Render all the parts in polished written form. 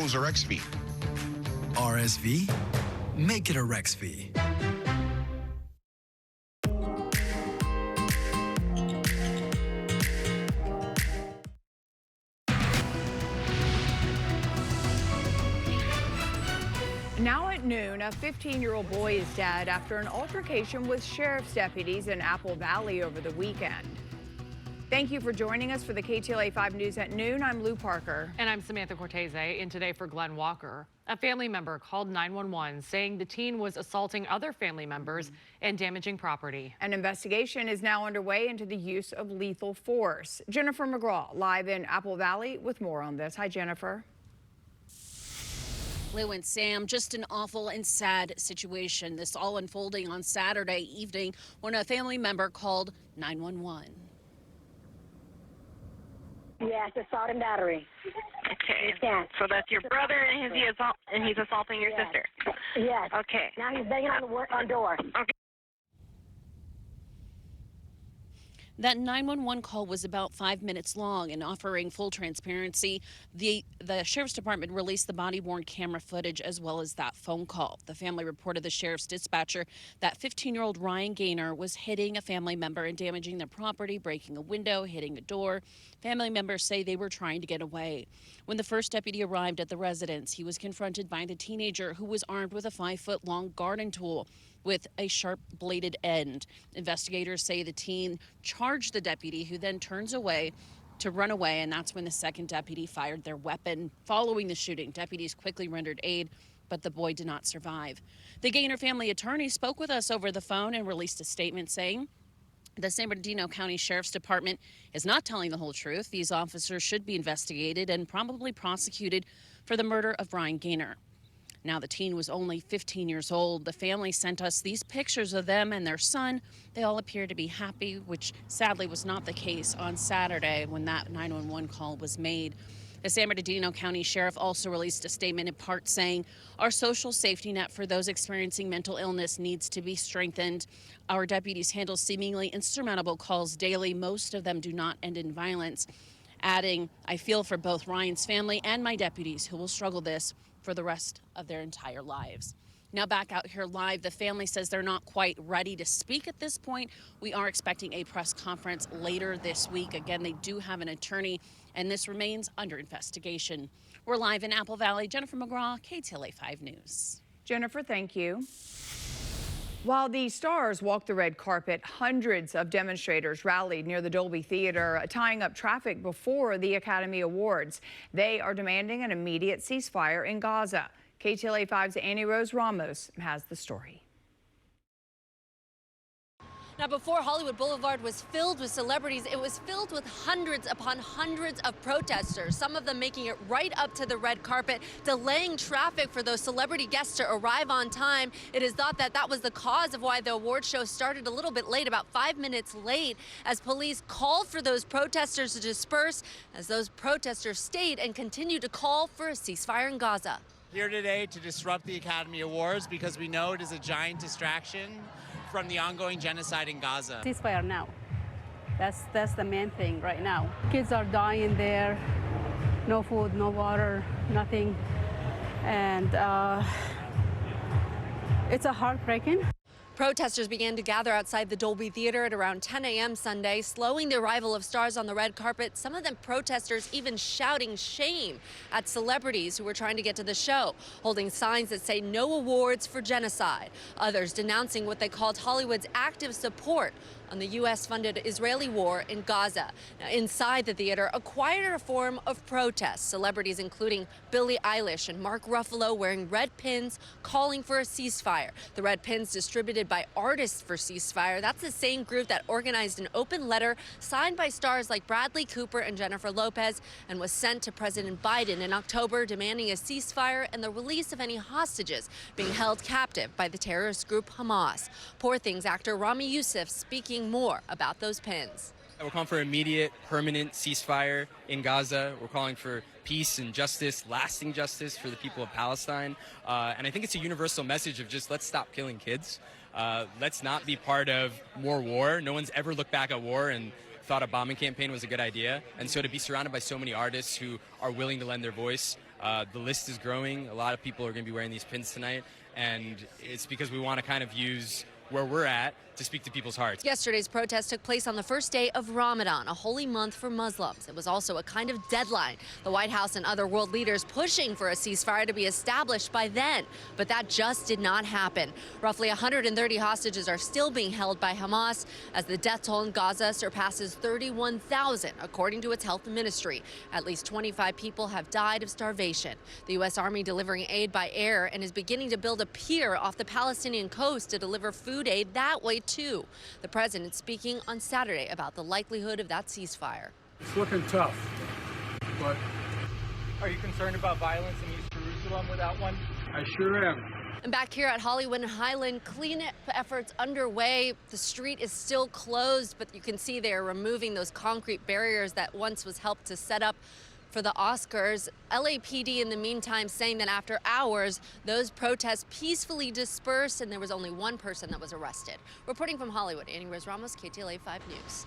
or XV. RSV? Make it a Rexv. Now at noon, a 15-year-old boy is dead after an altercation with sheriff's deputies in Apple Valley over the weekend. Thank you for joining us for the KTLA 5 News at noon. I'm Lou Parker. And I'm Samantha Cortese. In Today for Glenn Walker. A family member called 911 saying the teen was assaulting other family members and damaging property. An investigation is now underway into the use of lethal force. Jennifer McGraw live in Apple Valley with more on this. Hi, Jennifer. Lou and Sam, just an awful and sad situation. This all unfolding on Saturday evening when a family member called 911. Yes, assault and battery. Okay. Yes. So that's your brother, and he's assaulting your sister. Yes. Okay. Now he's banging on the door. Okay. That 911 call was about 5 minutes long, and offering full transparency, the Sheriff's Department released the body-worn camera footage as well as that phone call. The family reported the sheriff's dispatcher that 15-year-old Ryan Gaynor was hitting a family member and damaging their property, breaking a window, hitting a door. Family members say they were trying to get away. When the first deputy arrived at the residence, he was confronted by the teenager who was armed with a 5-foot-long garden tool with a sharp-bladed end. Investigators say the teen charged the deputy, who then turns away to run away, and that's when the second deputy fired their weapon. Following the shooting, deputies quickly rendered aid, but the boy did not survive. The Gaynor family attorney spoke with us over the phone and released a statement saying the San Bernardino County Sheriff's Department is not telling the whole truth. These officers should be investigated and probably prosecuted for the murder of Ryan Gaynor. Now, the teen was only 15 years old. The family sent us these pictures of them and their son. They all appear to be happy, which sadly was not the case on Saturday when that 911 call was made. The San Bernardino County Sheriff also released a statement in part saying our social safety net for those experiencing mental illness needs to be strengthened. Our deputies handle seemingly insurmountable calls daily. Most of them do not end in violence. Adding, I feel for both Ryan's family and my deputies who will struggle this for the rest of their entire lives. Now back out here live, the family says they're not quite ready to speak at this point. We are expecting a press conference later this week. Again, they do have an attorney, and this remains under investigation. We're live in Apple Valley. Jennifer McGraw, KTLA 5 News. Jennifer, thank you. While the stars walked the red carpet, hundreds of demonstrators rallied near the Dolby Theater, tying up traffic before the Academy Awards. They are demanding an immediate ceasefire in Gaza. KTLA 5's Annie Rose Ramos has the story. Now, before Hollywood Boulevard was filled with celebrities, it was filled with hundreds upon hundreds of protesters, some of them making it right up to the red carpet, delaying traffic for those celebrity guests to arrive on time. It is thought that that was the cause of why the award show started a little bit late, about 5 minutes late, as police called for those protesters to disperse, as those protesters stayed and continued to call for a ceasefire in Gaza. Here today to disrupt the Academy Awards because we know it is a giant distraction from the ongoing genocide in Gaza. Ceasefire now. That's the main thing right now. Kids are dying there. No food, no water, nothing. And it's a heartbreaking. Protesters began to gather outside the Dolby Theater at around 10 a.m. Sunday, slowing the arrival of stars on the red carpet. Some of them protesters even shouting shame at celebrities who were trying to get to the show, holding signs that say no awards for genocide. Others denouncing what they called Hollywood's active support on the U.S.-funded Israeli war in Gaza. Now, inside the theater, a quieter form of protest. Celebrities including Billie Eilish and Mark Ruffalo wearing red pins, calling for a ceasefire. The red pins distributed by Artists for Ceasefire. That's the same group that organized an open letter signed by stars like Bradley Cooper and Jennifer Lopez and was sent to President Biden in October, demanding a ceasefire and the release of any hostages being held captive by the terrorist group Hamas. Poor Things actor Rami Youssef speaking more about those pins. We're calling for immediate, permanent ceasefire in Gaza. We're calling for peace and justice, lasting justice for the people of Palestine. And I think it's a universal message of just let's stop killing kids. Let's not be part of more war. No one's ever looked back at war and thought a bombing campaign was a good idea. And so to be surrounded by so many artists who are willing to lend their voice The list is growing. A lot of people are going to be wearing these pins tonight, and it's because we want to kind of use where we're at to speak to people's hearts. Yesterday's protest took place on the first day of Ramadan, a holy month for Muslims. It was also a kind of deadline. The White House and other world leaders pushing for a ceasefire to be established by then. But that just did not happen. Roughly 130 hostages are still being held by Hamas as the death toll in Gaza surpasses 31,000, according to its health ministry. At least 25 people have died of starvation. The U.S. Army delivering aid by air and is beginning to build a pier off the Palestinian coast to deliver food aid that way, too. The president speaking on Saturday about the likelihood of that ceasefire. It's looking tough, but... Are you concerned about violence in East Jerusalem without one? I sure am. And back here at Hollywood and Highland, cleanup efforts underway. The street is still closed, but you can see they're removing those concrete barriers that once was helped to set up for the Oscars. LAPD in the meantime saying that after hours, those protests peacefully dispersed and there was only one person that was arrested. Reporting from Hollywood, Annie Rose-Ramos, Ktla 5 News.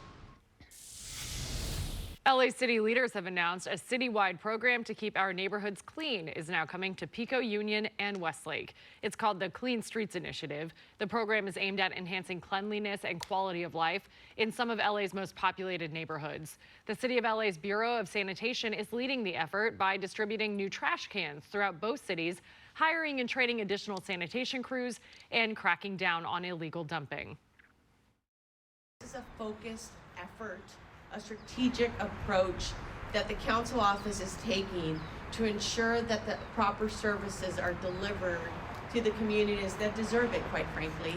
LA city leaders have announced a citywide program to keep our neighborhoods clean is now coming to Pico, Union, and Westlake. It's called the Clean Streets Initiative. The program is aimed at enhancing cleanliness and quality of life in some of LA's most populated neighborhoods. The City of LA's Bureau of Sanitation is leading the effort by distributing new trash cans throughout both cities, hiring and training additional sanitation crews, and cracking down on illegal dumping. This is a focused effort, a strategic approach that the council office is taking to ensure that the proper services are delivered to the communities that deserve it, quite frankly.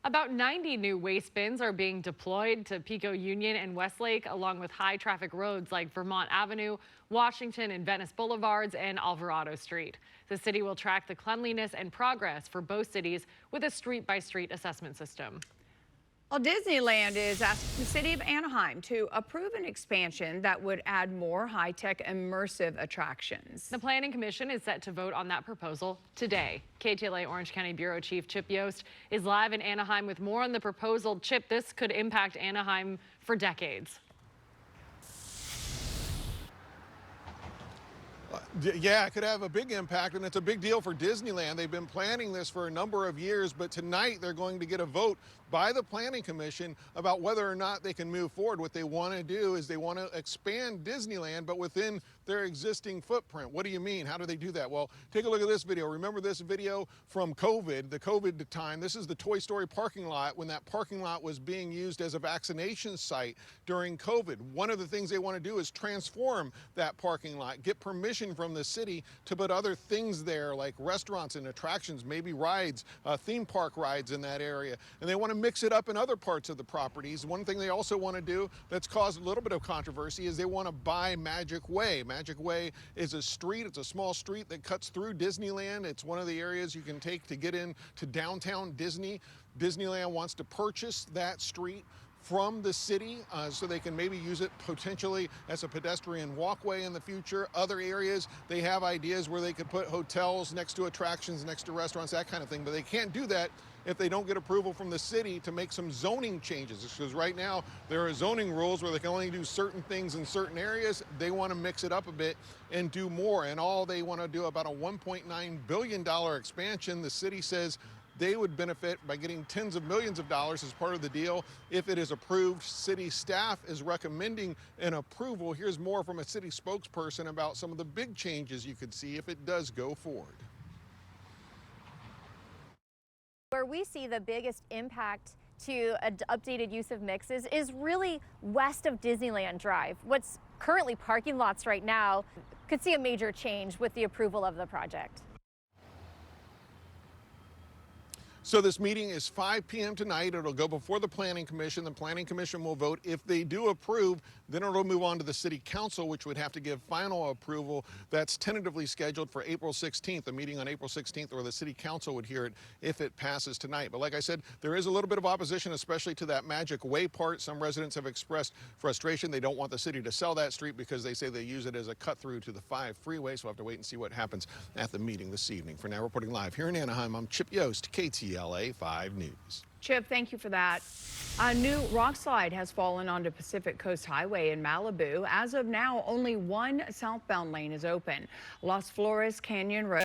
About 90 new waste bins are being deployed to Pico, Union, and Westlake, along with high traffic roads like Vermont Avenue, Washington and Venice Boulevards, and Alvarado Street. The city will track the cleanliness and progress for both cities with a street-by-street assessment system. Well, Disneyland is asking the city of Anaheim to approve an expansion that would add more high-tech immersive attractions. The Planning Commission is set to vote on that proposal today. KTLA Orange County Bureau Chief Chip Yost is live in Anaheim with more on the proposal. Chip, this could impact Anaheim for decades. Yeah, it could have a big impact, and it's a big deal for Disneyland. They've been planning this for a number of years, but tonight they're going to get a vote by the Planning Commission about whether or not they can move forward. What they want to do is they want to expand Disneyland, but within their existing footprint. What do you mean? How do they do that? Well, take a look at this video. Remember this video from COVID, the COVID time. This is the Toy Story parking lot when that parking lot was being used as a vaccination site during COVID. One of the things they want to do is transform that parking lot, get permission from the city to put other things there like restaurants and attractions, maybe rides, theme park rides in that area. And they want to mix it up in other parts of the properties. One thing they also want to do that's caused a little bit of controversy is they want to buy Magic Way. Magic Way is a street, it's a small street that cuts through Disneyland. It's one of the areas you can take to get into downtown Disney. Disneyland wants to purchase that street from the city so they can maybe use it potentially as a pedestrian walkway in the future. Other areas, they have ideas where they could put hotels next to attractions, next to restaurants, that kind of thing, but they can't do that if they don't get approval from the city to make some zoning changes. Because right now there are zoning rules where they can only do certain things in certain areas. They want to mix it up a bit and do more, and all they want to do about a $1.9 billion expansion. The city says they would benefit by getting tens of millions of dollars as part of the deal if it is approved. City staff is recommending an approval. Here's more from a city spokesperson about some of the big changes you could see if it does go forward. Where we see the biggest impact to an updated use of mixes is really west of Disneyland Drive. What's currently parking lots right now could see a major change with the approval of the project. So this meeting is 5 p.m. tonight. It'll go before the Planning Commission. The Planning Commission will vote. If they do approve, then it'll move on to the City Council, which would have to give final approval. That's tentatively scheduled for April 16th, a meeting on April 16th, where the City Council would hear it if it passes tonight. But like I said, there is a little bit of opposition, especially to that Magic Way part. Some residents have expressed frustration. They don't want the city to sell that street because they say they use it as a cut through to the 5 freeway. So we'll have to wait and see what happens at the meeting this evening. For now, reporting live here in Anaheim, I'm Chip Yost, KTLA. KTLA 5 News. Chip, thank you for that. A new rock slide has fallen onto Pacific Coast Highway in Malibu. As of now, only one southbound lane is open. Las Flores Canyon Road